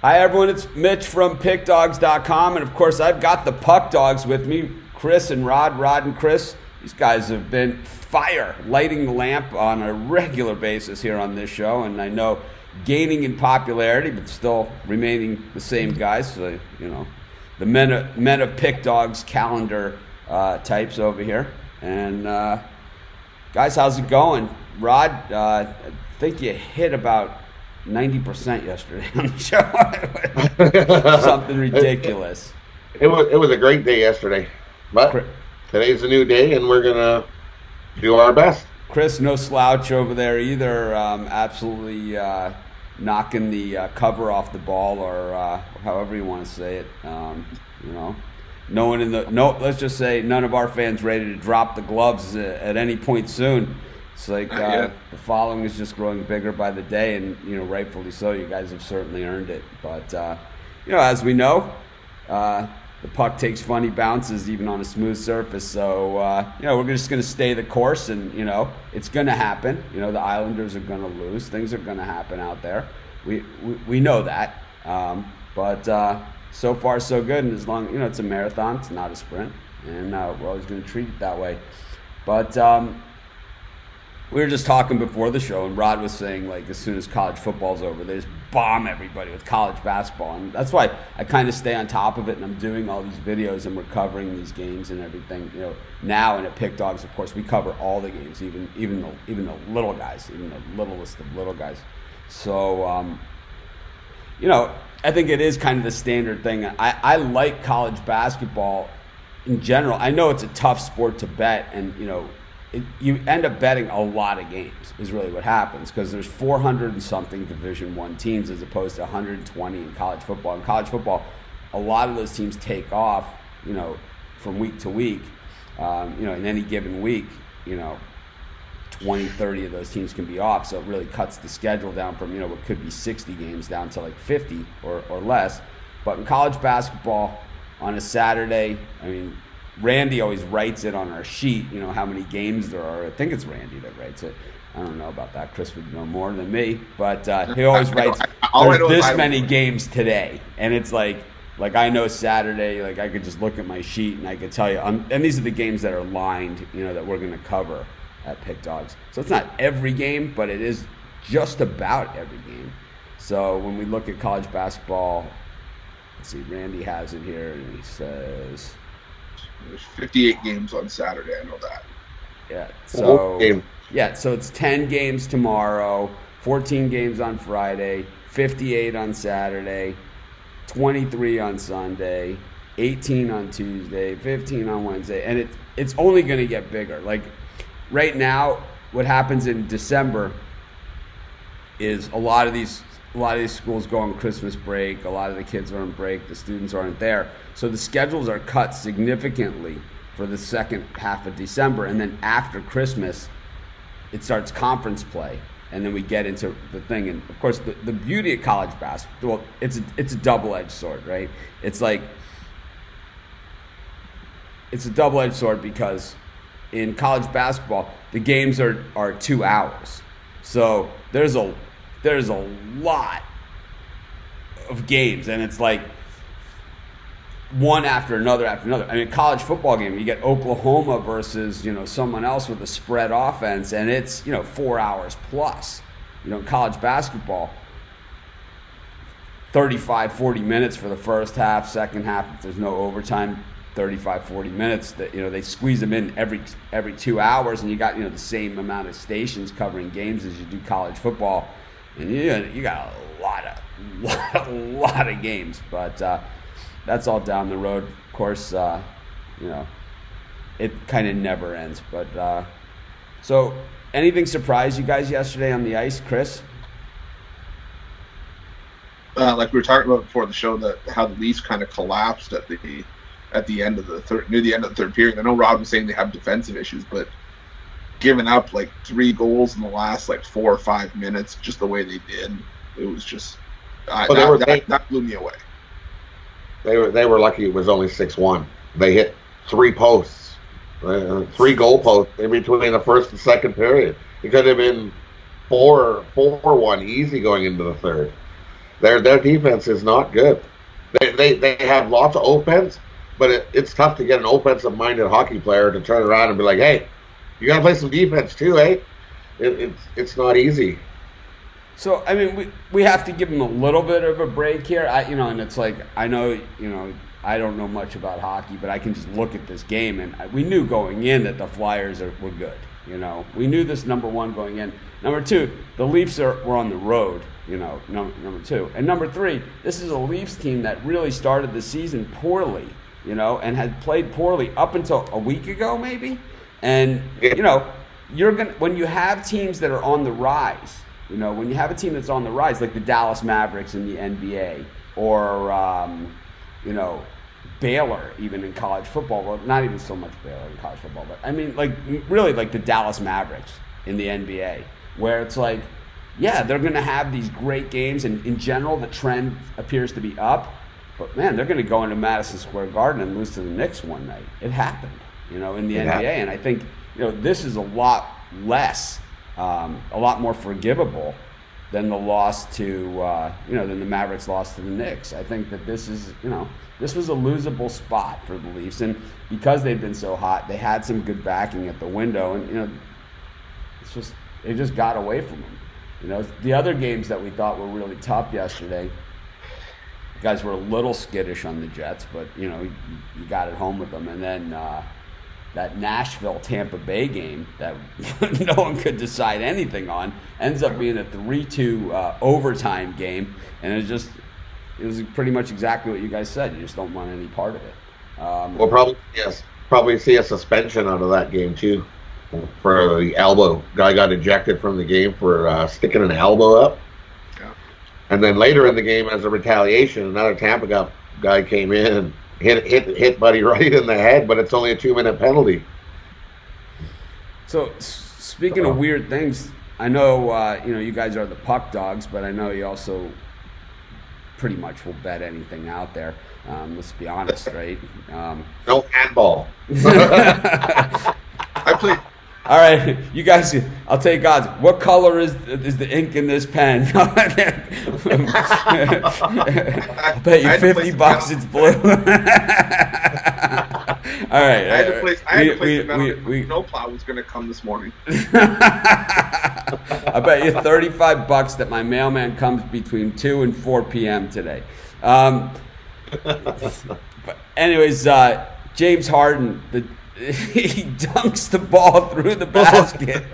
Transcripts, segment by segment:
Hi, everyone. It's Mitch from PickDawgz.com. And, of course, I've got the Puck Dogs with me, Chris and Rod. Rod and Chris, these guys have been fire, lighting the lamp on a regular basis here on this show. And I know gaining in popularity, but still remaining the same guys. So, you know, the men of Pick Dogs calendar types over here. And, guys, how's it going? Rod, I think you hit about 90% yesterday on the show. Something ridiculous. It was a great day yesterday, but today's a new day, and we're gonna do our best. Chris, no slouch over there either. Absolutely knocking the cover off the ball, or however you want to say it. You know, let's just say none of our fans ready to drop the gloves at any point soon. It's like the following is just growing bigger by the day, and rightfully so. You guys have certainly earned it. But as we know, the puck takes funny bounces even on a smooth surface. So we're just going to stay the course, and it's going to happen. The Islanders are going to lose. Things are going to happen out there. We know that. But so far so good. And as long it's a marathon, it's not a sprint, and we're always going to treat it that way. But we were just talking before the show, and Rod was saying, like, as soon as college football's over, they just bomb everybody with college basketball. And that's why I kind of stay on top of it, and I'm doing all these videos, and we're covering these games and everything. Now, and at Pick Dawgz, of course, we cover all the games, even the little guys, even the littlest of little guys. So, I think it is kind of the standard thing. I like college basketball in general. I know it's a tough sport to bet, and, you end up betting a lot of games is really what happens, because there's 400 and something Division I teams as opposed to 120 in college football. In college football, a lot of those teams take off, from week to week. In any given week, 20, 30 of those teams can be off. So it really cuts the schedule down from, what could be 60 games down to like 50 or less. But in college basketball on a Saturday, Randy always writes it on our sheet, how many games there are. I think it's Randy that writes it. I don't know about that. Chris would know more than me. But he always writes, there's this many games today. And it's like I know Saturday, like I could just look at my sheet and I could tell you. And these are the games that are lined, that we're going to cover at Pick Dawgz. So it's not every game, but it is just about every game. So when we look at college basketball, let's see, Randy has it here, and he says... There's 58 games on Saturday. I know that. Yeah. So it's 10 games tomorrow, 14 games on Friday, 58 on Saturday, 23 on Sunday, 18 on Tuesday, 15 on Wednesday, and it's only going to get bigger. Like right now, what happens in December is a lot of these schools go on Christmas break. A lot of the kids are on break. The students aren't there. So the schedules are cut significantly for the second half of December. And then after Christmas, it starts conference play. And then we get into the thing. And, of course, the beauty of college basketball, well, it's a double-edged sword, right? It's like it's a double-edged sword because in college basketball, the games are 2 hours. So there's a lot of games, and it's like one after another after another. College football game, you get Oklahoma versus, someone else with a spread offense, and it's, 4 hours plus. College basketball, 35, 40 minutes for the first half, second half, if there's no overtime, 35, 40 minutes. That they squeeze them in every 2 hours, and you got, the same amount of stations covering games as you do college football. And you got a lot of games, but that's all down the road. Of course, it kind of never ends. But so, anything surprise you guys yesterday on the ice, Chris? Like we were talking about before the show, how the Leafs kind of collapsed at the end of the third, near the end of the third period. I know Rob was saying they have defensive issues, but giving up like 3 goals in the last 4 or 5 minutes, just the way they did, it was just that blew me away. They were lucky it was only 6-1. They hit 3 posts, 3 goal posts in between the first and second period. It could have been 4-1 easy going into the third. Their defense is not good. They have lots of offense, but it's tough to get an offensive-minded hockey player to turn around and be like, hey, you got to play some defense too, eh? It's not easy. So, I mean, we have to give them a little bit of a break here. And it's like, I know, I don't know much about hockey, but I can just look at this game, and we knew going in that the Flyers were good. We knew this, number one, going in. Number two, the Leafs were on the road, number two. And number three, this is a Leafs team that really started the season poorly, and had played poorly up until a week ago, maybe. And, when you have teams that are on the rise, when you have a team that's on the rise, like the Dallas Mavericks in the NBA, or, Baylor, even in college football. Well, not even so much Baylor in college football, but I mean, like, really like the Dallas Mavericks in the NBA, where it's like, yeah, they're going to have these great games, and in general, the trend appears to be up. But, man, they're going to go into Madison Square Garden and lose to the Knicks one night. It happened, in the NBA. And I think, this is a lot less, a lot more forgivable than the loss to, than the Mavericks loss to the Knicks. I think that this is, this was a losable spot for the Leafs. And because they've been so hot, they had some good backing at the window. And, it just got away from them. The other games that we thought were really tough yesterday, you guys were a little skittish on the Jets, but, you got it home with them. And then that Nashville-Tampa Bay game that no one could decide anything on ends up being a 3-2 overtime game. And it was pretty much exactly what you guys said. You just don't want any part of it. We'll probably see a suspension out of that game, too, for the elbow. Guy got ejected from the game for sticking an elbow up. Yeah. And then later in the game, as a retaliation, another Tampa guy came in and hit Buddy right in the head, but it's only a 2-minute penalty. So, speaking of weird things, I know you guys are the puck dogs, but I know you also pretty much will bet anything out there. Let's be honest, right? No handball. I play. All right, you guys, I'll take odds. What color is the ink in this pen? I'll bet you $50 it's blue. All right. I had to place Snowplow was going to come this morning. I bet you $35 that my mailman comes between 2 and 4 p.m. today. But anyways, James Harden, he dunks the ball through the basket.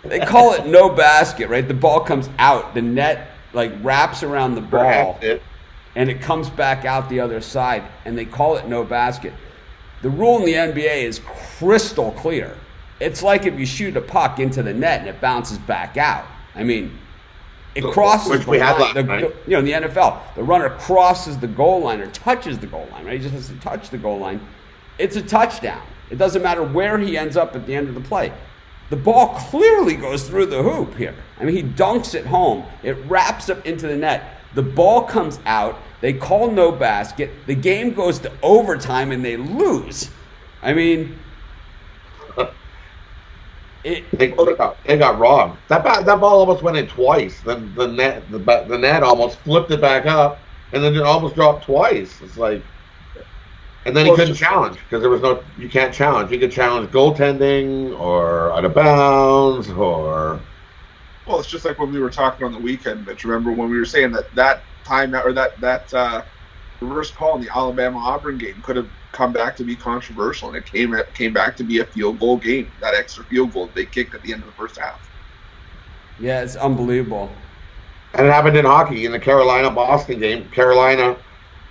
They call it no basket, right? The ball comes out. The net wraps around the ball, and it comes back out the other side, and they call it no basket. The rule in the NBA is crystal clear. It's like if you shoot a puck into the net and it bounces back out. I mean, it crosses the line. In the NFL, the runner crosses the goal line or touches the goal line, right? He just has to touch the goal line. It's a touchdown. It doesn't matter where he ends up at the end of the play. The ball clearly goes through the hoop here. I mean, he dunks it home. It wraps up into the net. The ball comes out. They call no basket. The game goes to overtime, and they lose. I mean, they got robbed. That ball almost went in twice. Then the net almost flipped it back up, and then it almost dropped twice. It's like. And then he couldn't challenge because you can't challenge. You could challenge goaltending or out of bounds or. Well, it's just like when we were talking on the weekend, Mitch. Remember when we were saying that timeout or that reverse call in the Alabama-Auburn game could have come back to be controversial, and it came back to be a field goal game. That extra field goal they kicked at the end of the first half. Yeah, it's unbelievable. And it happened in hockey in the Carolina-Boston game. Carolina.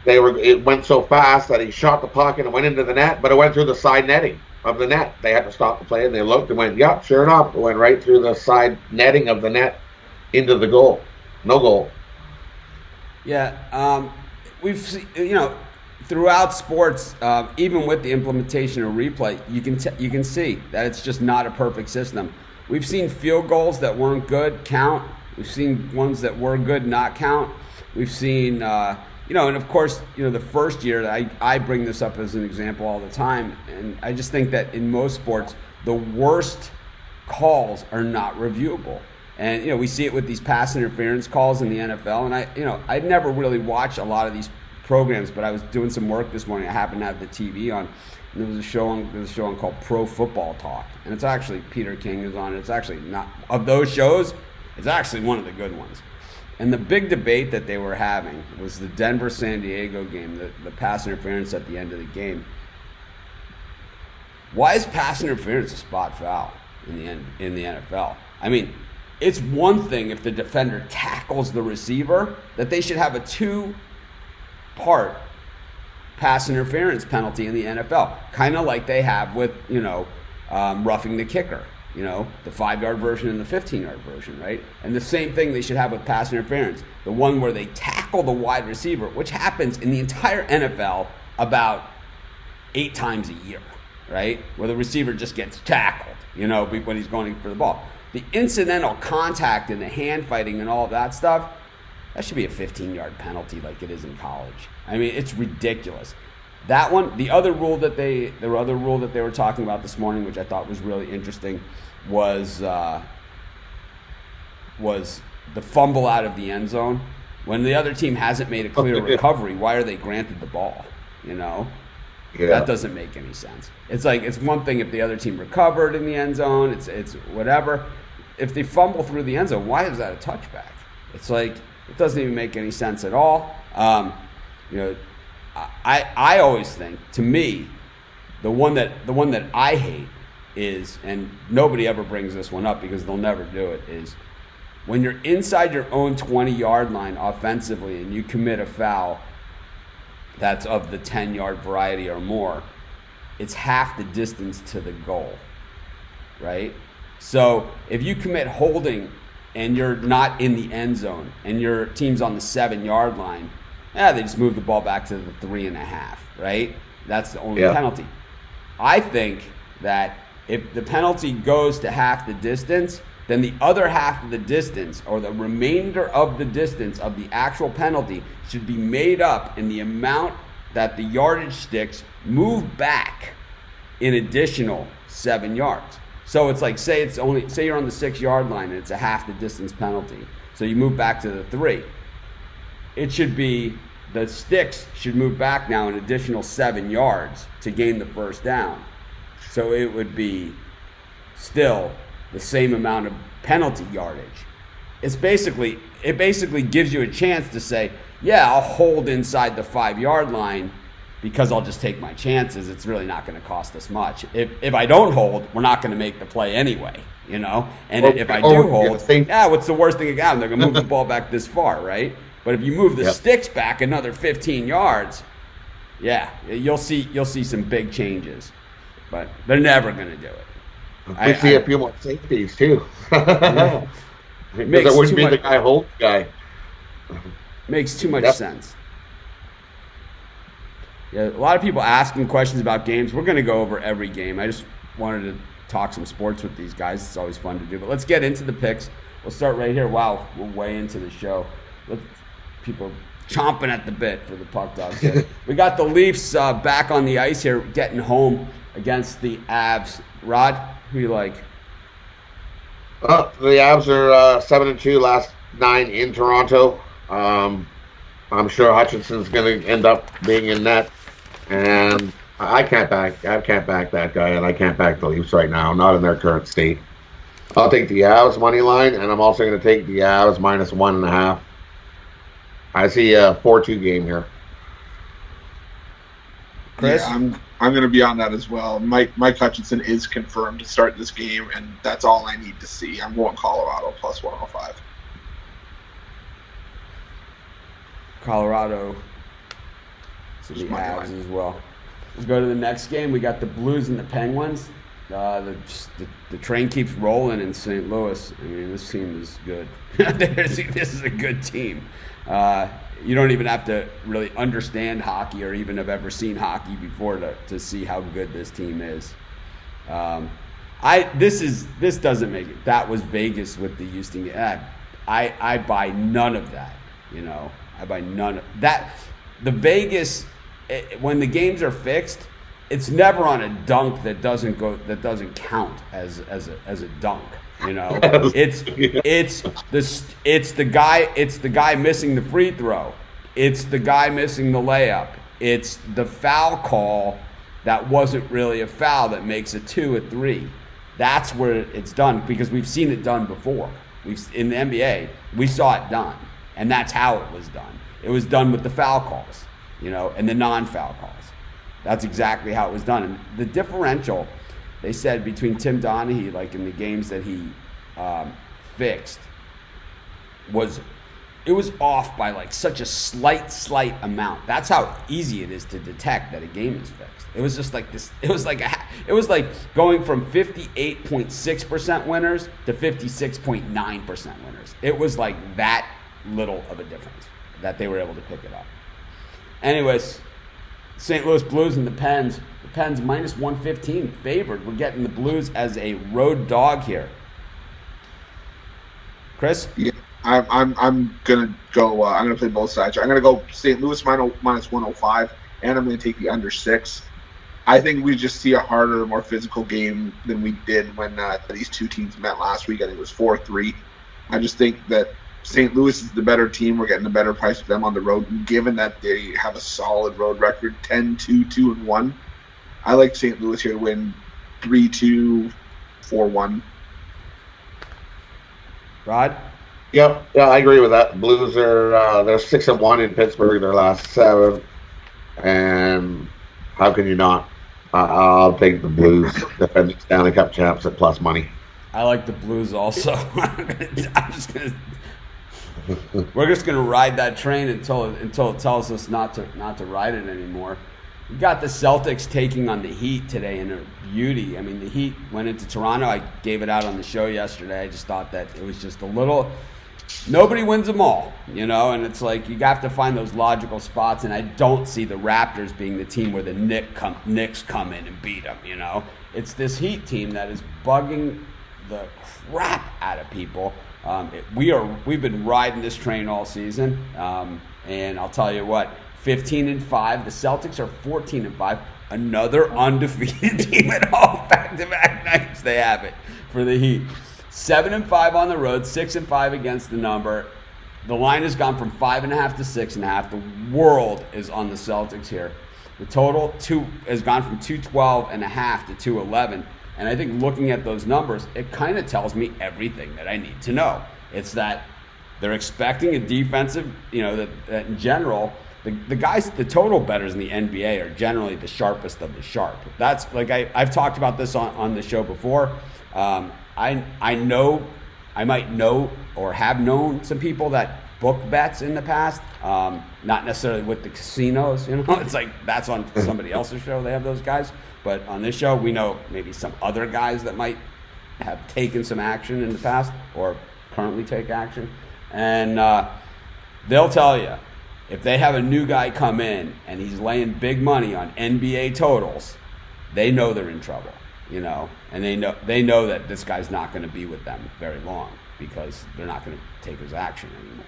It went so fast that he shot the puck and it went into the net, but it went through the side netting of the net. They had to stop the play and they looked and went, yep, sure enough, it went right through the side netting of the net into the goal. No goal. Yeah, we've seen, throughout sports, even with the implementation of replay, you can see that it's just not a perfect system. We've seen field goals that weren't good count. We've seen ones that were good not count. We've seen. And of course, the first year, I bring this up as an example all the time, and I just think that in most sports, the worst calls are not reviewable. And, we see it with these pass interference calls in the NFL. And I'd never really watched a lot of these programs, but I was doing some work this morning. I happened to have the TV on, and there was a show on called Pro Football Talk. And it's actually, Peter King is on it. It's actually not, of those shows, it's actually one of the good ones. And the big debate that they were having was the Denver-San Diego game, the pass interference at the end of the game. Why is pass interference a spot foul in the NFL? I mean, it's one thing if the defender tackles the receiver, that they should have a 2-part pass interference penalty in the NFL, kind of like they have with, roughing the kicker, the 5-yard version and the 15-yard version, right? And the same thing they should have with pass interference, the one where they tackle the wide receiver, which happens in the entire NFL about 8 times a year, right? Where the receiver just gets tackled, when he's going for the ball. The incidental contact and the hand fighting and all of that stuff, that should be a 15-yard penalty like it is in college. I mean, it's ridiculous. That one, the other rule that they were talking about this morning, which I thought was really interesting, was the fumble out of the end zone. When the other team hasn't made a clear recovery, why are they granted the ball? Yeah. That doesn't make any sense. It's like, it's one thing if the other team recovered in the end zone, it's whatever. If they fumble through the end zone, why is that a touchback? It's like, it doesn't even make any sense at all. I always think, to me, the one that I hate is, and nobody ever brings this one up because they'll never do it, is when you're inside your own 20-yard line offensively and you commit a foul that's of the 10-yard variety or more, it's half the distance to the goal, right? So if you commit holding and you're not in the end zone and your team's on the 7-yard line, they just move the ball back to the 3.5, right? That's the only penalty. I think that if the penalty goes to half the distance, then the other half of the distance, or the remainder of the distance of the actual penalty, should be made up in the amount that the yardage sticks move back in additional 7 yards. So it's like, say you're on the 6-yard line and it's a half the distance penalty. So you move back to the 3. It should be, the sticks should move back now an additional 7 yards to gain the first down. So it would be still the same amount of penalty yardage. It basically gives you a chance to say, I'll hold inside the 5-yard line because I'll just take my chances. It's really not going to cost us much. If I don't hold, we're not going to make the play anyway, And if I do hold, what's the worst thing that can happen? They're going to move the ball back this far, right? But if you move the sticks back another 15 yards, you'll see some big changes. But they're never going to do it. I see a few more safeties too. Because it wouldn't be the guy. Makes too much sense. Yeah, a lot of people asking questions about games. We're going to go over every game. I just wanted to talk some sports with these guys. It's always fun to do. But let's get into the picks. We'll start right here. Wow, we're way into the show. People chomping at the bit for the puck dogs. We got the Leafs back on the ice here, getting home against the Avs. Rod, who you like? The Avs are 7-2 last 9 in Toronto. I'm sure Hutchinson's going to end up being in net, and I can't back that guy, and I can't back the Leafs right now, not in their current state. I'll take the Avs money line, and I'm also going to take the Avs minus 1.5. I see a 4-2 game here. Chris? Yeah, I'm going to be on that as well. Mike Hutchinson is confirmed to start this game, and that's all I need to see. I'm going Colorado plus 105. Colorado to the Avs as well. We'll go to the next game. We got the Blues and the Penguins. The train keeps rolling in St. Louis. I mean, this team is good. This is a good team. You don't even have to really understand hockey or even have ever seen hockey before to see how good this team is. This doesn't make it. That was Vegas with the Houston game. I buy none of that. I buy none of that. The Vegas, when the games are fixed, it's never on a dunk that doesn't count as a dunk. You know, it's the guy missing the free throw. It's the guy missing the layup. It's the foul call that wasn't really a foul that makes a 2 a 3. That's where it's done, because we've seen it done before. In the NBA, we saw it done, and that's how it was done. It was done with the foul calls, you know, and the non-foul calls. That's exactly how it was done. And the differential, they said, between Tim Donaghy, like in the games that he fixed, was off by like such a slight amount. That's how easy it is to detect that a game is fixed. It was just like this. It was like going from 58.6% winners to 56.9% winners. It was like that little of a difference that they were able to pick it up. Anyways, St. Louis Blues and the Pens. The Pens minus 115 favored. We're getting the Blues as a road dog here. Chris? Yeah, I'm gonna go. I'm gonna play both sides. I'm gonna go St. Louis minus 105, and I'm gonna take the under 6. I think we just see a harder, more physical game than we did when these two teams met last week. I think it was 4-3. I just think that St. Louis is the better team. We're getting a better price for them on the road, and given that they have a solid road record, 10-2, 2-1. I like St. Louis here to win 3-2, 4-1. Rod? Yep, yeah, I agree with that. Blues are they're 6-1 in Pittsburgh their last 7, and how can you not? I'll take the Blues, defending Stanley Cup champs, at plus money. I like the Blues also. We're just gonna ride that train until it tells us not to ride it anymore. We got the Celtics taking on the Heat today in a beauty. I mean, the Heat went into Toronto. I gave it out on the show yesterday. I just thought that it was just a little. Nobody wins them all, you know, and it's like you have to find those logical spots, and I don't see the Raptors being the team where the Knicks come in and beat them, you know. It's this Heat team that is bugging the crap out of people. We've been riding this train all season, and I'll tell you what, 15-5. The Celtics are 14-5. Another undefeated team at home. Back-to-back nights they have it for the Heat. 7-5 on the road, 6-5 against the number. The line has gone from 5.5 to 6.5. The world is on the Celtics here. The total has gone from 212.5 to 211. And I think looking at those numbers, it kind of tells me everything that I need to know. It's that they're expecting a defensive, you know, that in general, the guys, the total bettors in the NBA are generally the sharpest of the sharp. That's like I've talked about this on the show before. I know, I might know or have known some people that book bets in the past, not necessarily with the casinos, you know. It's like that's on somebody else's show. They have those guys. But on this show, we know maybe some other guys that might have taken some action in the past or currently take action. And they'll tell you, if they have a new guy come in and he's laying big money on NBA totals, they know they're in trouble, you know. And they know that this guy's not going to be with them very long because they're not going to take his action anymore.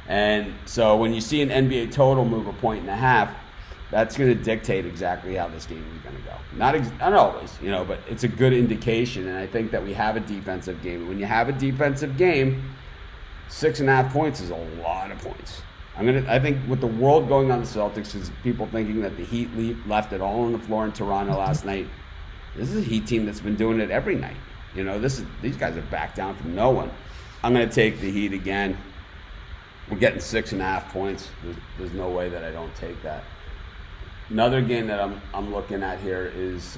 And so when you see an NBA total move 1.5, that's going to dictate exactly how this game is going to go. Not always, you know, but it's a good indication. And I think that we have a defensive game. When you have a defensive game, 6.5 points is a lot of points. I think with the world going on the Celtics, is people thinking that the Heat left it all on the floor in Toronto last night. This is a Heat team that's been doing it every night. You know, these guys are back down from no one. I'm going to take the Heat again. We're getting 6.5 points. There's no way that I don't take that. Another game that I'm looking at here is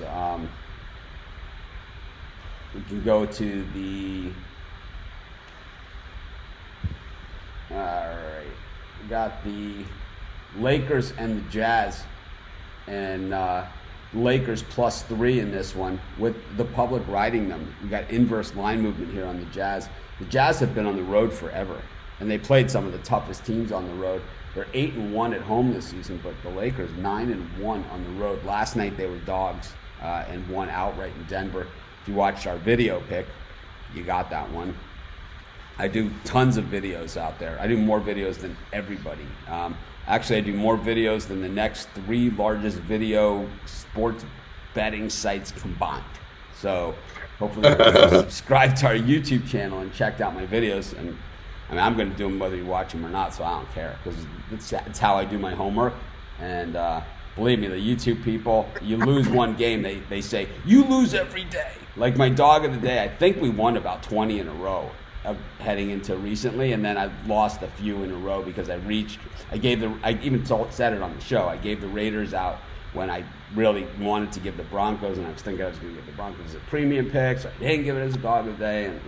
we can go to the. All right, we got the Lakers and the Jazz, and Lakers +3 in this one with the public riding them. We got inverse line movement here on the Jazz. The Jazz have been on the road forever, and they played some of the toughest teams on the road. They're 8-1 at home this season, but the Lakers 9-1 on the road. Last night they were dogs and won outright in Denver. If you watched our video pick, you got that one. I do tons of videos out there. I do more videos than everybody. Actually, I do more videos than the next 3 largest video sports betting sites combined. So hopefully you'll subscribe to our YouTube channel and check out my videos. And I mean, I'm going to do them whether you watch them or not, so I don't care, because it's how I do my homework. And believe me, the YouTube people, you lose one game, they say, you lose every day. Like my dog of the day, I think we won about 20 in a row heading into recently, and then I lost a few in a row because I even said it on the show, I gave the Raiders out when I really wanted to give the Broncos, and I was thinking I was going to give the Broncos as a premium pick, so I didn't give it as a dog of the day, and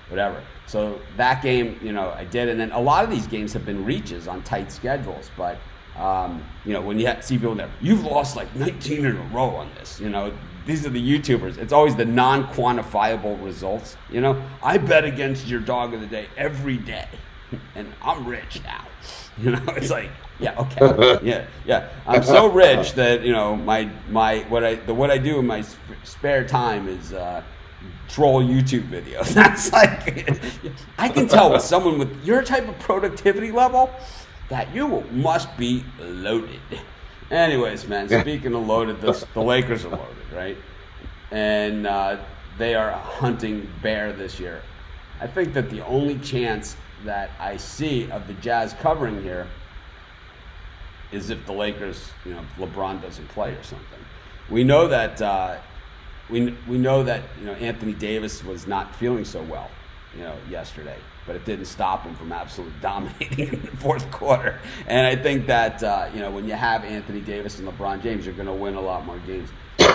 whatever. So that game, I did, and then a lot of these games have been reaches on tight schedules, but when you see people there, you've lost like 19 in a row on this, these are the YouTubers. It's always the non-quantifiable results. I bet against your dog of the day every day, and I'm rich now. It's like, yeah, okay, yeah. I'm so rich that what I do in my spare time is troll YouTube videos. That's like, I can tell with someone with your type of productivity level that you must be loaded. Anyways, man, speaking of loaded, the Lakers are loaded, right? And they are hunting bear this year. I think that the only chance that I see of the Jazz covering here is if the Lakers, LeBron doesn't play or something. We know that Anthony Davis was not feeling so well, yesterday, but it didn't stop him from absolutely dominating in the fourth quarter. And I think that when you have Anthony Davis and LeBron James, you're going to win a lot more games.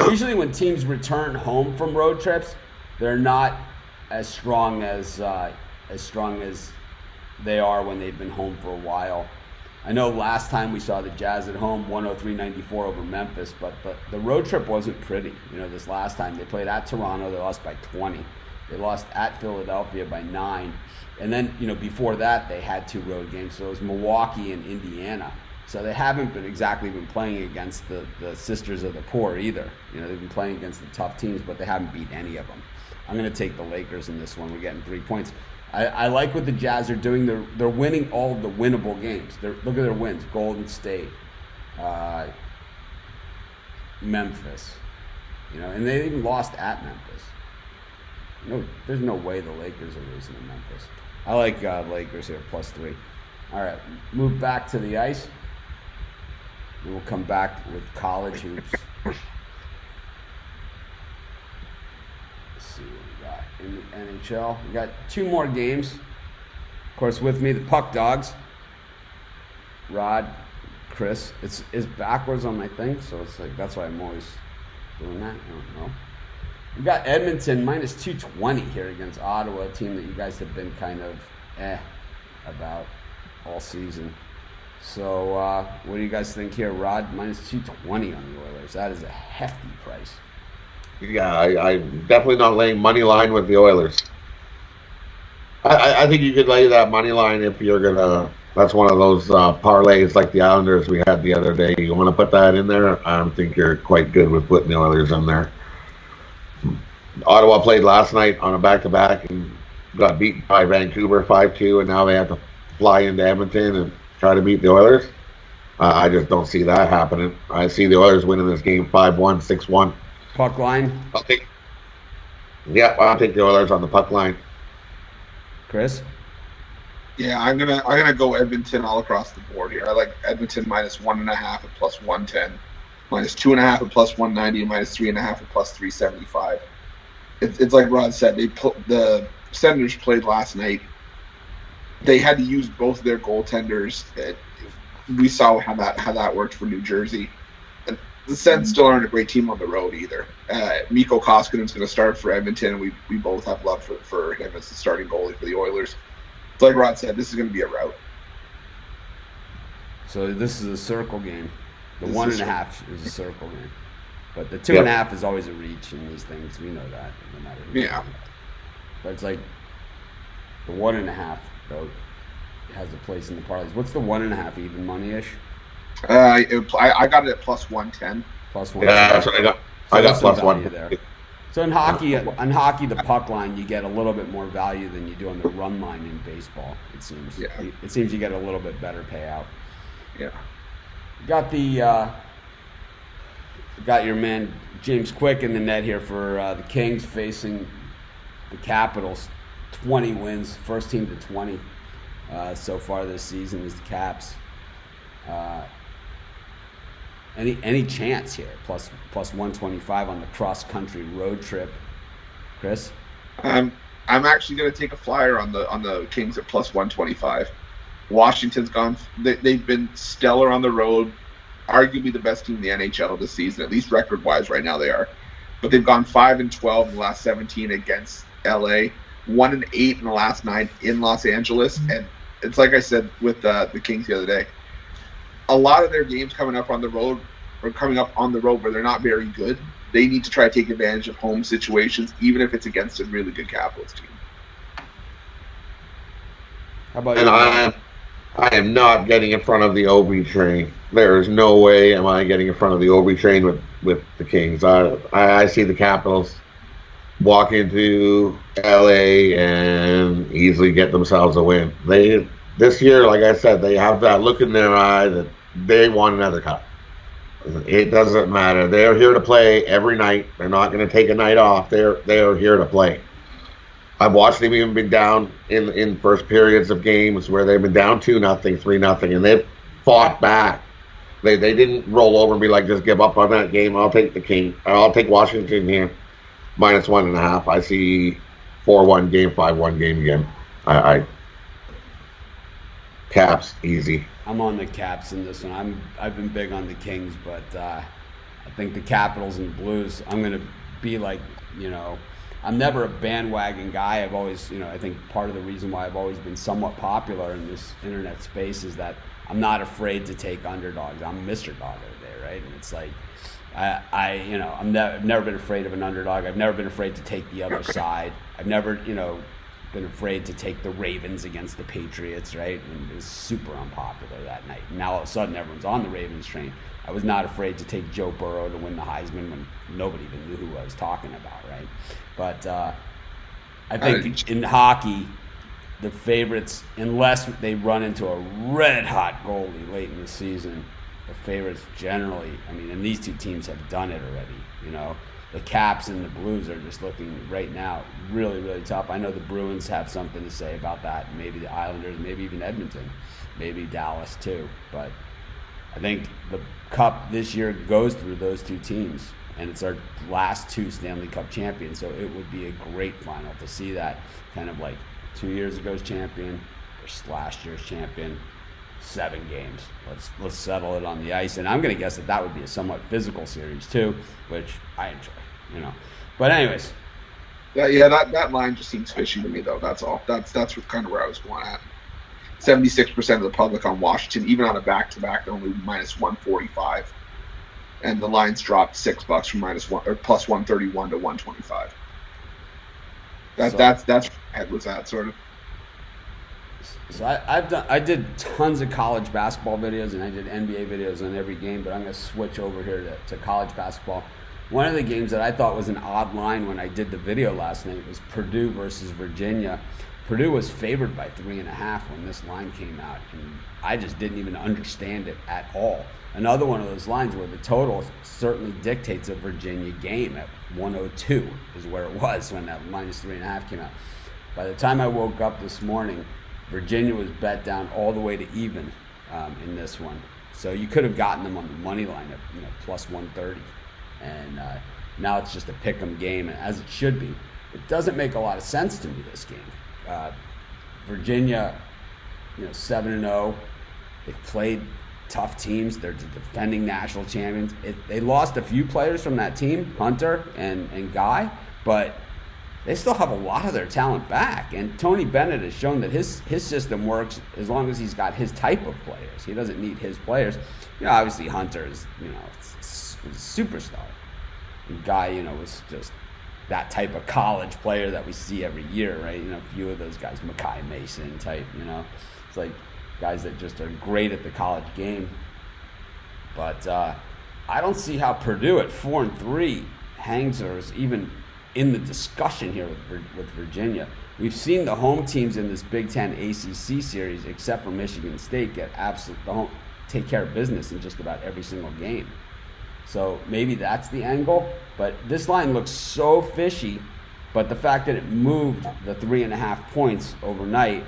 Usually, when teams return home from road trips, they're not as strong as they are when they've been home for a while. I know last time we saw the Jazz at home, 103-94 over Memphis, but the road trip wasn't pretty. This last time they played at Toronto, they lost by 20. They lost at Philadelphia by 9. And then, before that, they had 2 road games. So it was Milwaukee and Indiana. So they haven't exactly been playing against the sisters of the poor either. They've been playing against the tough teams, but they haven't beat any of them. I'm going to take the Lakers in this one. We're getting 3 points. I like what the Jazz are doing. They're winning all of the winnable games. Look at their wins. Golden State, Memphis, and they even lost at Memphis. No, there's no way the Lakers are losing to Memphis. I like Lakers here, +3. All right, move back to the ice. We'll come back with college hoops. Let's see what we got in the NHL. We got 2 more games. Of course, with me, the Puck Dogs. Rod, Chris. It's backwards on my thing, so it's like that's why I'm always doing that. I don't know. We got Edmonton -220 here against Ottawa, a team that you guys have been kind of about all season. So what do you guys think here, Rod? -220 on the Oilers. That is a hefty price. Yeah, I'm definitely not laying money line with the Oilers. I think you could lay that money line if you're going to. That's one of those parlays like the Islanders we had the other day. You want to put that in there? I think you're quite good with putting the Oilers in there. Ottawa played last night on a back-to-back and got beaten by Vancouver 5-2, and now they have to fly into Edmonton and try to beat the Oilers. I just don't see that happening. I see the Oilers winning this game 5-1, 6-1. Puck line? I'll take the Oilers on the puck line. Chris? Yeah, I'm gonna go Edmonton all across the board here. I like Edmonton -1.5 at +110, -2.5 at +190, and -3.5 at +375. It's like Rod said. The Senators played last night. They had to use both their goaltenders. We saw how that worked for New Jersey. And the Sens still aren't a great team on the road either. Mikko Koskinen's going to start for Edmonton. We both have love for him as the starting goalie for the Oilers. It's like Rod said, this is going to be a rout. So this is a circle game. The 1.5 is a circle game. But the 2.5 is always a reach in these things. We know that, no matter who. Yeah. But it's like the 1.5, though, has a place in the parlays. What's the 1.5 even money-ish? I got it at +110. +110. Yeah, that's what I got. So I got some +1 value there. So in hockey, the puck line, you get a little bit more value than you do on the run line in baseball. It seems. Yeah. It seems you get a little bit better payout. Yeah. Got your man James Quick in the net here for the Kings facing the Capitals. 20 wins, first team to 20 so far this season is the Caps. Any chance here? Plus 125 on the cross country road trip, Chris? I'm actually going to take a flyer on the Kings at plus 125. Washington's gone. They've been stellar on the road. Arguably the best team in the NHL this season, at least record-wise right now they are. But they've gone 5-12 in the last 17 against LA, 1-8 in the last 9 in Los Angeles. And it's like I said with the Kings the other day, a lot of their games coming up on the road where they're not very good. They need to try to take advantage of home situations, even if it's against a really good Capitals team. How about And you? I am not getting in front of the OB train. There is no way am I getting in front of the OB train with the Kings. I see the Capitals walk into LA and easily get themselves a win. This year, like I said, they have that look in their eye that they want another cup. It doesn't matter. They're here to play every night. They're not going to take a night off. They're here to play. I've watched them even been down in first periods of games where they've been down 2-0, 3-0, and they've fought back. They didn't roll over and be like, just give up on that game. I'll take the King. I'll take Washington here. -1.5. I see 4-1 game, 5-1 game again. I Caps easy. I'm on the Caps in this one. I've been big on the Kings, but I think the Capitals and the Blues. I'm gonna be like, I'm never a bandwagon guy. I've always, I think part of the reason why I've always been somewhat popular in this internet space is that I'm not afraid to take underdogs. I'm Mr. Dog over there, right? And it's like, I've never been afraid of an underdog. I've never been afraid to take the other side. I've never, been afraid to take the Ravens against the Patriots, right? And it was super unpopular that night. Now all of a sudden everyone's on the Ravens train. I was not afraid to take Joe Burrow to win the Heisman when nobody even knew who I was talking about, right? But I think in hockey, the favorites, unless they run into a red-hot goalie late in the season, the favorites generally, and these two teams have done it already, The Caps and the Blues are just looking right now really, really tough. I know the Bruins have something to say about that. Maybe the Islanders, maybe even Edmonton, maybe Dallas too. But I think the Cup this year goes through those two teams, and it's our last two Stanley Cup champions. So it would be a great final to see that kind of like 2 years ago's champion versus last year's champion. 7 games. Let's settle it on the ice, and I'm going to guess that would be a somewhat physical series too, which I enjoy. But anyways, that line just seems fishy to me, though. That's all. That's kind of where I was going at. 76% of the public on Washington, even on a back-to-back, they're only -145, and the line's dropped $6 from -1 or plus 131 to 125. That's head was that sort of. So I did tons of college basketball videos, and I did NBA videos on every game, but I'm going to switch over here to college basketball. One of the games that I thought was an odd line when I did the video last night was Purdue versus Virginia. Purdue was favored by 3.5 when this line came out, and I just didn't even understand it at all. Another one of those lines where the total certainly dictates a Virginia game at 102 is where it was when that -3.5 came out. By the time I woke up this morning, Virginia was bet down all the way to even in this one. So you could have gotten them on the money line at plus 130. And now it's just a pick 'em game, as it should be. It doesn't make a lot of sense to me, this game. Virginia, 7-0. They've played tough teams. They're the defending national champions. They lost a few players from that team, Hunter and Guy, but they still have a lot of their talent back. And Tony Bennett has shown that his system works as long as he's got his type of players. He doesn't need his players. Obviously Hunter is, a superstar. And Guy, was just that type of college player that we see every year, right? A few of those guys, Makai Mason type, It's like guys that just are great at the college game. But I don't see how Purdue at 4-3 hangs or is even in the discussion here with Virginia. We've seen the home teams in this Big Ten ACC series, except for Michigan State, get take care of business in just about every single game. So maybe that's the angle. But this line looks so fishy. But the fact that it moved the 3.5 points overnight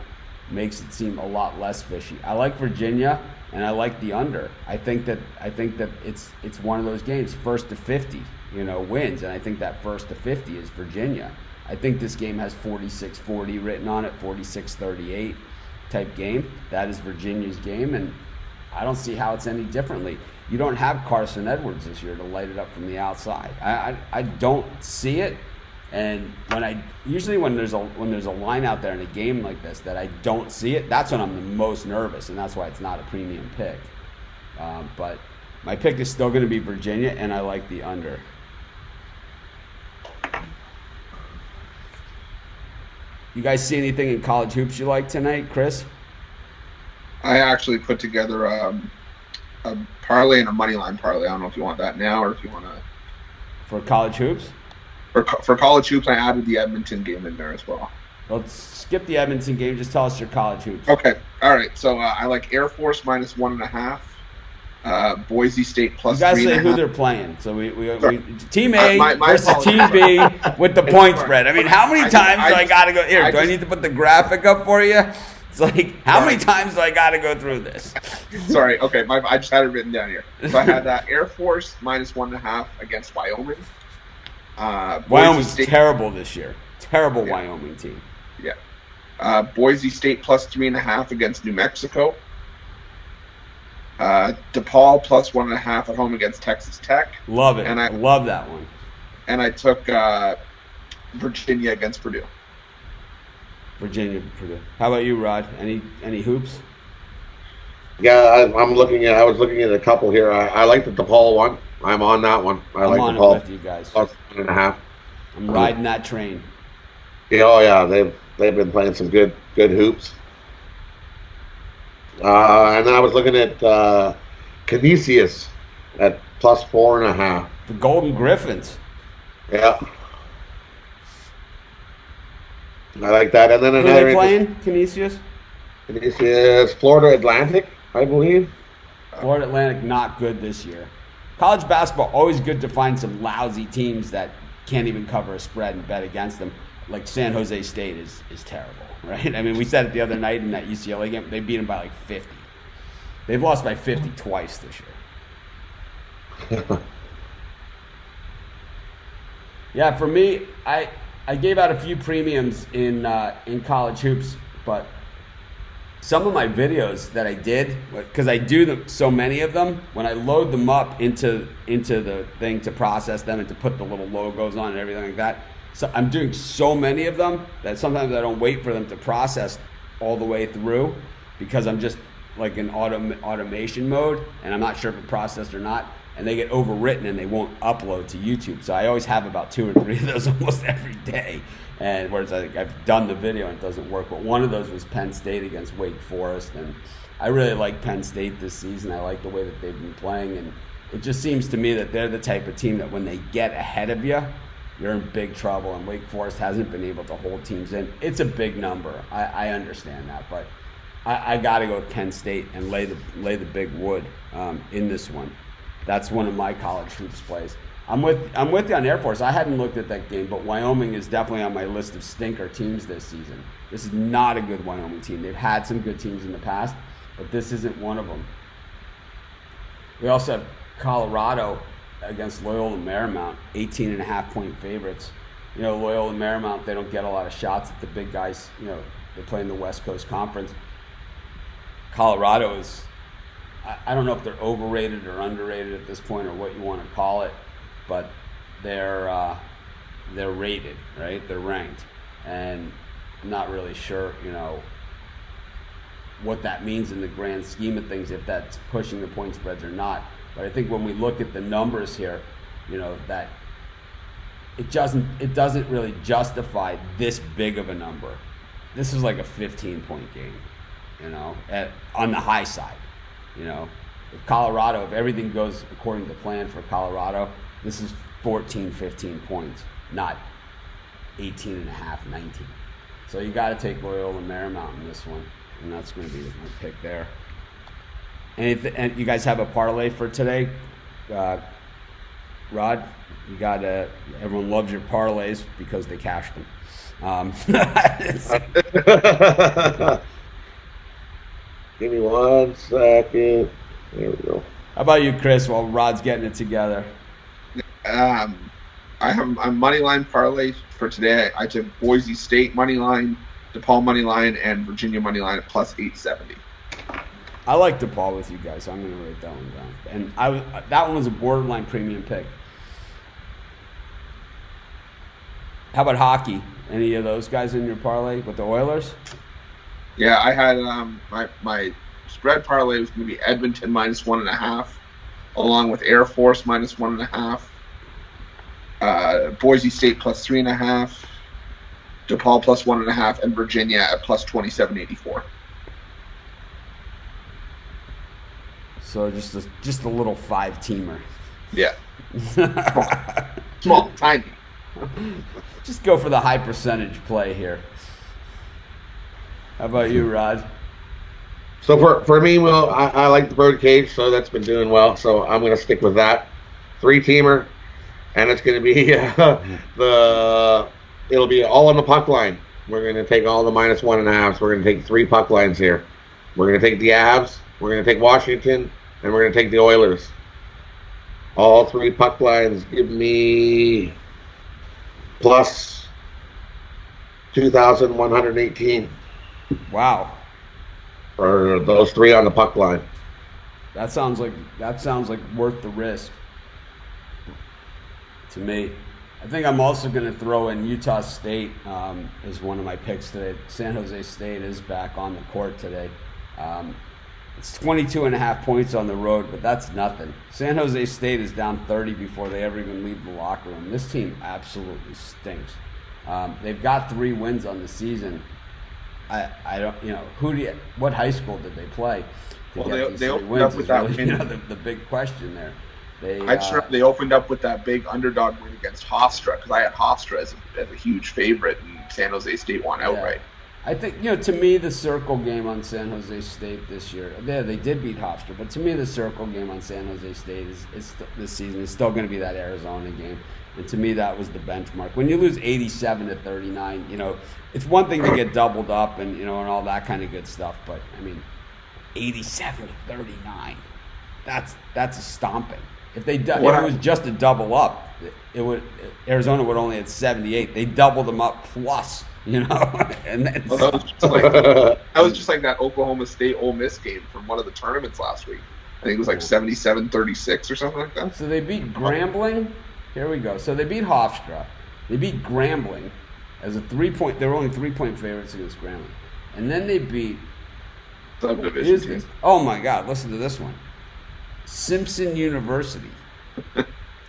makes it seem a lot less fishy. I like Virginia, and I like the under. I think that it's one of those games, first to 50, wins, and I think that first to 50 is Virginia. I think this game has 46-40 written on it, 46-38 type game. That is Virginia's game, and I don't see how it's any differently. You don't have Carson Edwards this year to light it up from the outside. I don't see it. And when there's a line out there in a game like this that I don't see it, that's when I'm the most nervous, and that's why it's not a premium pick. But my pick is still going to be Virginia, and I like the under. You guys see anything in college hoops you like tonight, Chris? I actually put together a parlay and a money line parlay. I don't know if you want that now or if you want to. For college hoops? For college hoops, I added the Edmonton game in there as well. Let's skip the Edmonton game. Just tell us your college hoops. Okay. All right. So I like Air Force -1.5. Boise State plus 3.5. You guys say who they're playing. So we Team A versus Team B with the point spread. I mean, how many times do I got to go here? Do I need to put the graphic up for you? It's like, how many times do I got to go through this? Sorry. Okay. I just had it written down here. So I had Air Force -1.5 against Wyoming. Wyoming's terrible this year. Terrible Wyoming team. Yeah. Boise State plus 3.5 against New Mexico. DePaul plus 1.5 at home against Texas Tech. Love it. And I love that one. And I took Virginia against Purdue. Virginia, Purdue. How about you, Rod? Any hoops? Yeah, I was looking at a couple here. I like the DePaul one. I'm on that one. I like on DePaul it with you guys. plus 1.5. I'm riding that train. Yeah, oh yeah, they've been playing some good hoops. And then I was looking at Canisius at plus 4.5. The Golden Griffins. Yeah. I like that. And then Who another. are they playing? Canisius? Canisius, Florida Atlantic, I believe. Florida Atlantic not good this year. College basketball, always good to find some lousy teams that can't even cover a spread and bet against them. Like San Jose State is terrible, right? I mean, we said it the other night in that UCLA game. They beat them by like 50. They've lost by 50 twice this year. Yeah, for me, I gave out a few premiums in college hoops, but some of my videos that I did, because I do so many of them, when I load them up into the thing to process them and to put the little logos on and everything like that, so I'm doing so many of them that sometimes I don't wait for them to process all the way through because I'm just like in automation mode and I'm not sure if it processed or not, and they get overwritten and they won't upload to YouTube. So I always have about 2 or 3 of those almost every day. And whereas I've done the video and it doesn't work, but one of those was Penn State against Wake Forest, and I really like Penn State this season. I like the way that they've been playing, and it just seems to me that they're the type of team that when they get ahead of you, you're in big trouble, and Wake Forest hasn't been able to hold teams in. It's a big number. I understand that, but I got to go with Penn State and lay the big wood in this one. That's one of my college hoops plays. I'm with you on Air Force. I hadn't looked at that game, but Wyoming is definitely on my list of stinker teams this season. This is not a good Wyoming team. They've had some good teams in the past, but this isn't one of them. We also have Colorado against Loyola Marymount, 18.5-point favorites. You know, Loyola Marymount, they don't get a lot of shots at the big guys. You know, they play in the West Coast Conference. Colorado is, I don't know if they're overrated or underrated at this point or what you want to call it, but they're rated, right? They're ranked, and I'm not really sure, you know, what that means in the grand scheme of things, if that's pushing the point spreads or not. But I think when we look at the numbers here, you know, that it doesn't really justify this big of a number. This is like a 15-point game, you know, on the high side. You know, if everything goes according to plan for Colorado, this is 14, 15 points, not 18.5, 19. So you got to take Loyola Marymount in this one, and that's going to be my pick there. And you guys have a parlay for today, Rod? You got everyone loves your parlays because they cashed them. Give me 1 second. There we go. How about you, Chris? While Rod's getting it together. I'm money line parlay for today. I took Boise State money line, DePaul money line, and Virginia money line at plus 870. I like DePaul with you guys, so I'm going to write that one down. And that one was a borderline premium pick. How about hockey? Any of those guys in your parlay with the Oilers? Yeah, I had my spread parlay was going to be Edmonton minus 1.5, along with Air Force minus 1.5, Boise State plus 3.5, DePaul plus 1.5, and Virginia at plus 27.84. So just a little 5-teamer. Yeah. Small, tiny. Just go for the high percentage play here. How about you, Rod? So for me, well, I like the Birdcage, so that's been doing well. So I'm going to stick with that 3-teamer, and it's going to be it'll be all on the puck line. We're going to take all the minus 1.5s. We're going to take 3 puck lines here. We're going to take the Avs. We're going to take Washington, and we're going to take the Oilers. All 3 puck lines give me plus 2,118. Wow. For those 3 on the puck line. That sounds like worth the risk to me. I think I'm also going to throw in Utah State as one of my picks today. San Jose State is back on the court today. It's 22.5 points on the road, but that's nothing. San Jose State is down 30 before they ever even leave the locker room. This team absolutely stinks. They've got 3 wins on the season. I don't, what high school did they play? Well, they opened up with that really, win. The big question there. They opened up with that big underdog win against Hofstra, because I had Hofstra as a huge favorite, and San Jose State won outright. I think, to me, the circle game on San Jose State this year, they did beat Hofstra, but to me, the circle game on San Jose State this season is still going to be that Arizona game. And to me, that was the benchmark. When you lose 87-39, it's one thing to get doubled up and, and all that kind of good stuff. But, 87-39, that's a stomping. If it was just a double up, Arizona would only had 78. They doubled them up plus, and then that was just like that Oklahoma State Ole Miss game from one of the tournaments last week. I think it was like 77-36 or something like that. So they beat Grambling. Here we go. So they beat Hofstra. They beat Grambling as a 3-point. They were only 3-point favorites against Grambling, and then they beat. Subdivision team. Oh my God! Listen to this one. Simpson University.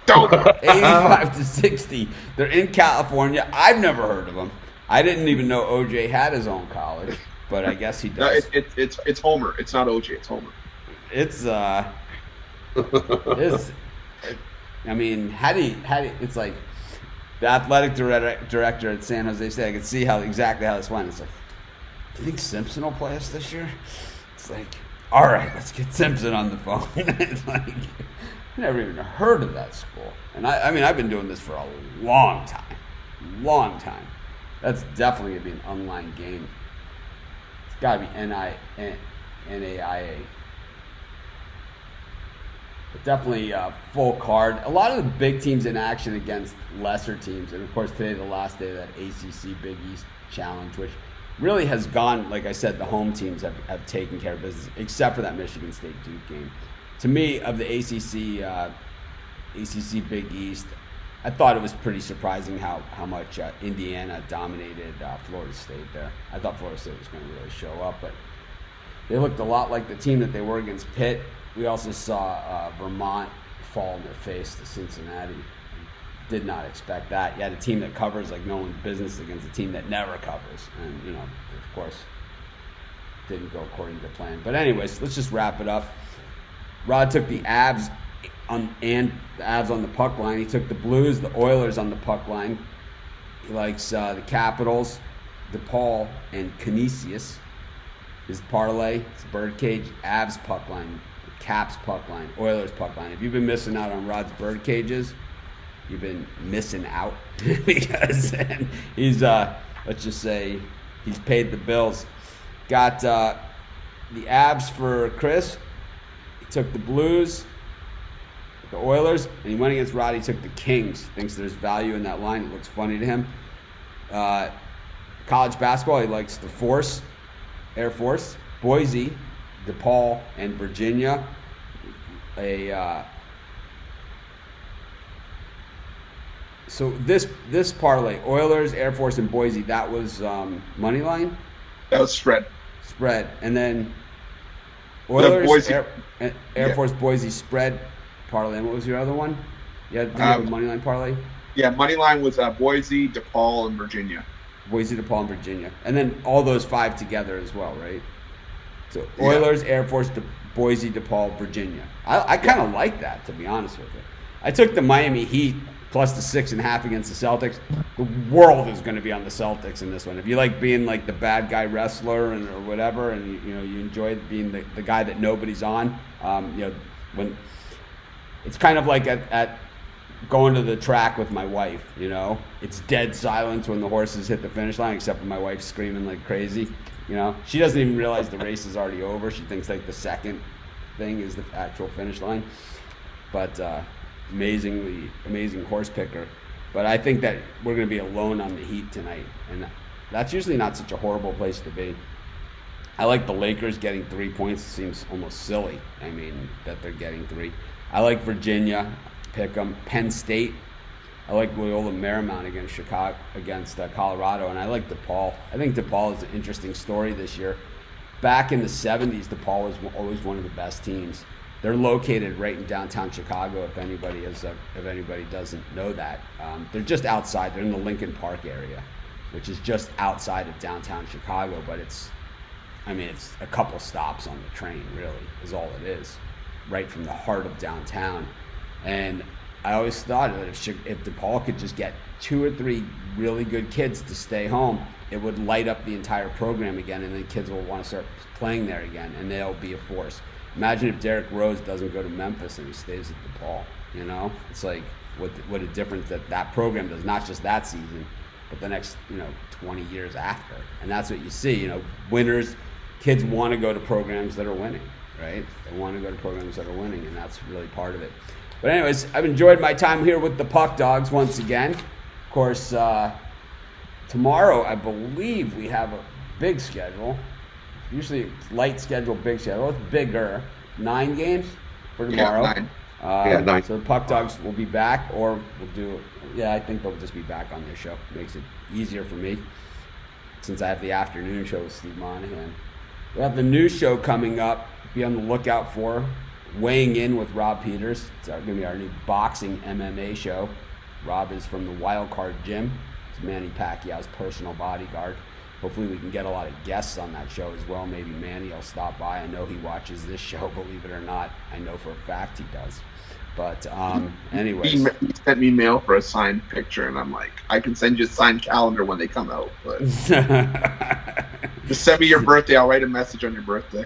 85-60. They're in California. I've never heard of them. I didn't even know OJ had his own college, but I guess he does. No, it's Homer. It's not OJ. It's Homer. It's it's like the athletic director at San Jose State. I could see exactly how this went. It's like, do you think Simpson will play us this year? It's like, all right, let's get Simpson on the phone. It's like, I never even heard of that school. And I've been doing this for a long time. That's definitely going to be an online game. It's got to be NAIA. But definitely full card. A lot of the big teams in action against lesser teams. And, of course, today, the last day of that ACC Big East Challenge, which really has gone, like I said, the home teams have taken care of business, except for that Michigan State-Duke game. To me, of the ACC Big East, I thought it was pretty surprising how much Indiana dominated Florida State there. I thought Florida State was going to really show up, but they looked a lot like the team that they were against Pitt. We also saw Vermont fall in their face to Cincinnati. Did not expect that. You had a team that covers like no one's business against a team that never covers. And, of course, didn't go according to plan. But anyways, let's just wrap it up. Rod took the Avs on the puck line. He took the Blues, the Oilers on the puck line. He likes the Capitals, DePaul, and Canisius. His parlay, it's Birdcage, Avs puck line, Caps puck line, Oilers puck line. If you've been missing out on Rod's bird cages, you've been missing out because he's let's just say he's paid the bills. Got the Abs for Chris. He took the Blues, the Oilers, and he went against Rod. He took the Kings. Thinks there's value in that line. It looks funny to him. College basketball, he likes the Force, Air Force, Boise, DePaul, and Virginia. So this parlay, Oilers, Air Force, and Boise, that was money line? That was spread. Spread. And then Oilers, Boise. Air Force, Boise, spread parlay. And what was your other one? Did you have a money line parlay? Yeah, money line was Boise, DePaul, and Virginia. Boise, DePaul, and Virginia. And then all those 5 together as well, right? So Oilers, Air Force, Boise, DePaul, Virginia. I kind of like that, to be honest with you. I took the Miami Heat plus the 6.5 against the Celtics. The world is going to be on the Celtics in this one. If you like being like the bad guy wrestler or whatever, and you enjoy being the guy that nobody's on, when it's kind of like at going to the track with my wife, it's dead silence when the horses hit the finish line, except for my wife screaming like crazy. She doesn't even realize the race is already over. She thinks like the second thing is the actual finish line. But amazing horse picker. But I think that we're going to be alone on the Heat tonight, and that's usually not such a horrible place to be. I like the Lakers getting 3 points. It seems almost silly. That they're getting 3. I like Virginia. Pick them. Penn State. I like Loyola Marymount against Colorado, and I like DePaul. I think DePaul is an interesting story this year. Back in the 70s, DePaul was always one of the best teams. They're located right in downtown Chicago. If anybody doesn't know that, they're just outside. They're in the Lincoln Park area, which is just outside of downtown Chicago. But it's a couple stops on the train. Really, is all it is, right from the heart of downtown. And I always thought that if DePaul could just get 2 or 3 really good kids to stay home, it would light up the entire program again, and then kids will want to start playing there again, and they'll be a force. Imagine if Derrick Rose doesn't go to Memphis and he stays at DePaul. It's like what a difference that program does, not just that season, but the next 20 years after. And that's what you see. Winners, kids want to go to programs that are winning, right? They want to go to programs that are winning, and that's really part of it. But anyways, I've enjoyed my time here with the Puck Dogs once again. Of course, tomorrow I believe we have a big schedule. Usually it's light schedule, big schedule. It's bigger. 9 games for tomorrow. Yeah, 9. So the Puck Dogs will be back, or we'll do. Yeah, I think they'll just be back on their show. Makes it easier for me since I have the afternoon show with Steve Monahan. We have the new show coming up. Be on the lookout for. Weighing in with Rob Peters. It's going to be our new boxing MMA show. Rob is from the Wild Card Gym. It's Manny Pacquiao's personal bodyguard. Hopefully we can get a lot of guests on that show as well. Maybe Manny will stop by. I know he watches this show, believe it or not. I know for a fact he does. But anyways. He sent me mail for a signed picture, and I'm like, I can send you a signed calendar when they come out. But just send me your birthday. I'll write a message on your birthday.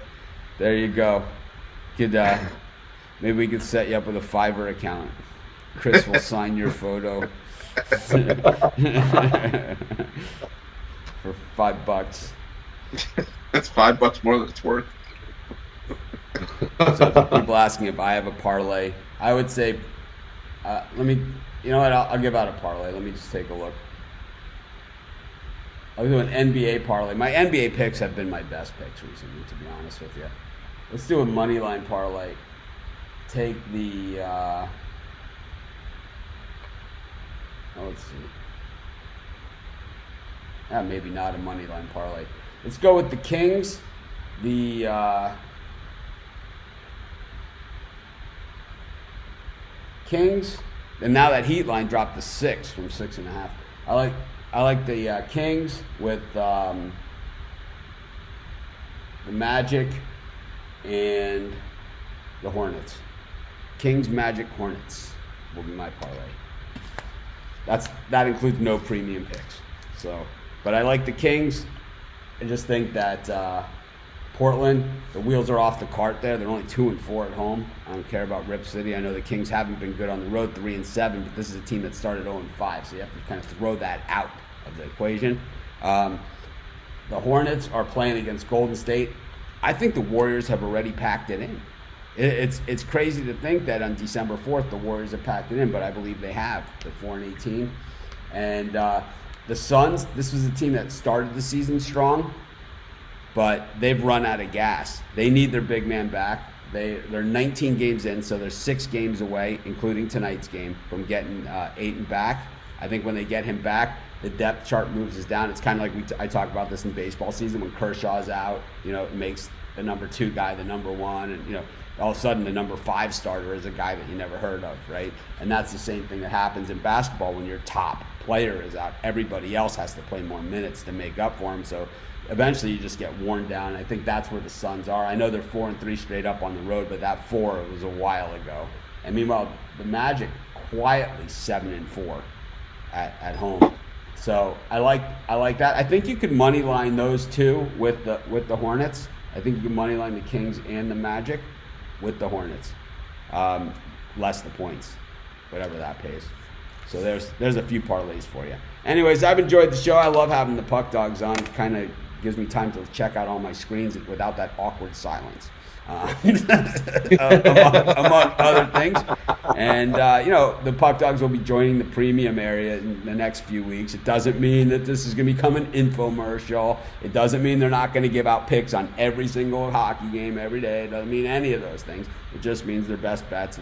There you go. Maybe we could set you up with a Fiverr account. Chris will sign your photo for $5. That's $5 more than it's worth. So people asking if I have a parlay, I would say, I'll give out a parlay. Let me just take a look. I'll do an NBA parlay. My NBA picks have been my best picks recently, to be honest with you. Let's do a money line parlay. Take the, let's see. Maybe not a money line parlay. Let's go with the Kings. The Kings, and now that Heat line dropped to 6 from 6.5. I like the Kings with the Magic and the Hornets. Kings, Magic, Hornets will be my parlay. That includes no premium picks. So, but I like the Kings. I just think that Portland, the wheels are off the cart there. They're only 2-4 at home. I don't care about Rip City. I know the Kings haven't been good on the road, 3-7, but this is a team that started 0-5, so you have to kind of throw that out of the equation. The Hornets are playing against Golden State. I think the Warriors have already packed it in. It's crazy to think that on December 4th the Warriors have packed it in, but I believe they have. They're 4-18. And the Suns, this was a team that started the season strong, but they've run out of gas. They need their big man back. They're 19 games in, so they're 6 games away, including tonight's game, from getting Ayton back. I think when they get him back, the depth chart moves us down. It's kind of like I talk about this in baseball season when Kershaw's out. It makes the number 2 guy the number 1, and all of a sudden the number 5 starter is a guy that you never heard of, right? And that's the same thing that happens in basketball when your top player is out. Everybody else has to play more minutes to make up for him. So eventually you just get worn down. I think that's where the Suns are. I know they're 4-3 straight up on the road, but that 4 was a while ago. And meanwhile, the Magic quietly 7-4 at home. So I like that. I think you could money line those two with the Hornets. I think you can money line the Kings and the Magic with the Hornets. Less the points, whatever that pays. So there's a few parlays for you. Anyways, I've enjoyed the show. I love having the Puck Dogs on. It kind of gives me time to check out all my screens without that awkward silence, among other things. And, the Puck Dogs will be joining the premium area in the next few weeks. It doesn't mean that this is going to become an infomercial. It doesn't mean they're not going to give out picks on every single hockey game every day. It doesn't mean any of those things. It just means their best bets.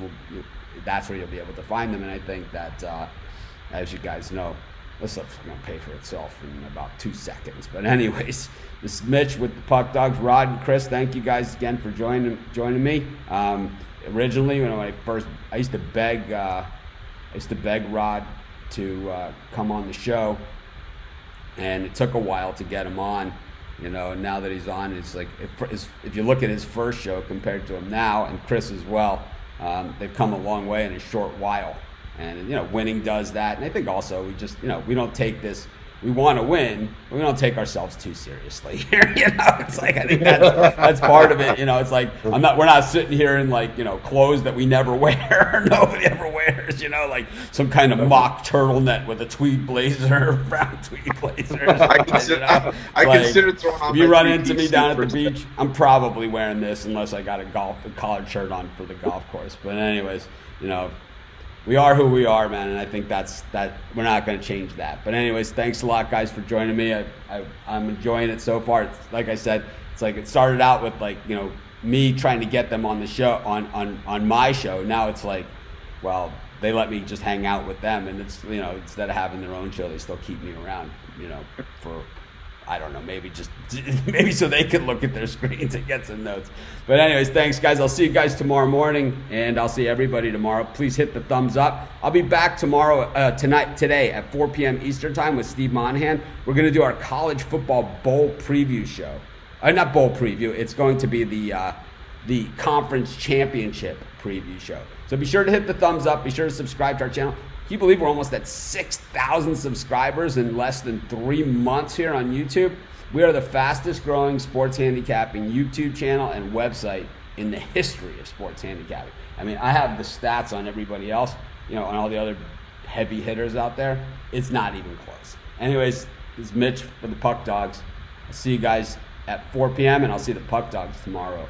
That's where you'll be able to find them. And I think that, as you guys know, this stuff's going to pay for itself in about 2 seconds. But anyways, this is Mitch with the Puck Dogs. Rod and Chris, thank you guys again for joining me. Originally, when I used to beg Rod to come on the show, and it took a while to get him on. And now that he's on, it's like if you look at his first show compared to him now, and Chris as well, they've come a long way in a short while. And, winning does that. And I think also we just, we don't take this, we want to win, but we don't take ourselves too seriously here. It's like, I think that's part of it. It's like, we're not sitting here in clothes that we never wear or nobody ever wears, like some kind of mock turtleneck with a tweed blazer, brown tweed blazer. I consider throwing on. If you run into me down at the beach, I'm probably wearing this unless I got a collared shirt on for the golf course. But anyways, we are who we are, man, and I think that we're not going to change that. But anyways, thanks a lot, guys, for joining me. I'm enjoying it so far. It's, like I said, it's like it started out with me trying to get them on the show on my show. Now it's like, well, they let me just hang out with them, and it's instead of having their own show, they still keep me around, for. I don't know, maybe so they can look at their screens and get some notes. But anyways, thanks, guys. I'll see you guys tomorrow morning, and I'll see everybody tomorrow. Please hit the thumbs up. I'll be back today at 4 p.m. Eastern time with Steve Monahan. We're going to do our college football bowl preview show. Not bowl preview. It's going to be the conference championship preview show. So be sure to hit the thumbs up. Be sure to subscribe to our channel. Can you believe we're almost at 6,000 subscribers in less than 3 months here on YouTube? We are the fastest growing sports handicapping YouTube channel and website in the history of sports handicapping. I mean, I have the stats on everybody else, on all the other heavy hitters out there. It's not even close. Anyways, this is Mitch for the Puck Dogs. I'll see you guys at 4 p.m. and I'll see the Puck Dogs tomorrow.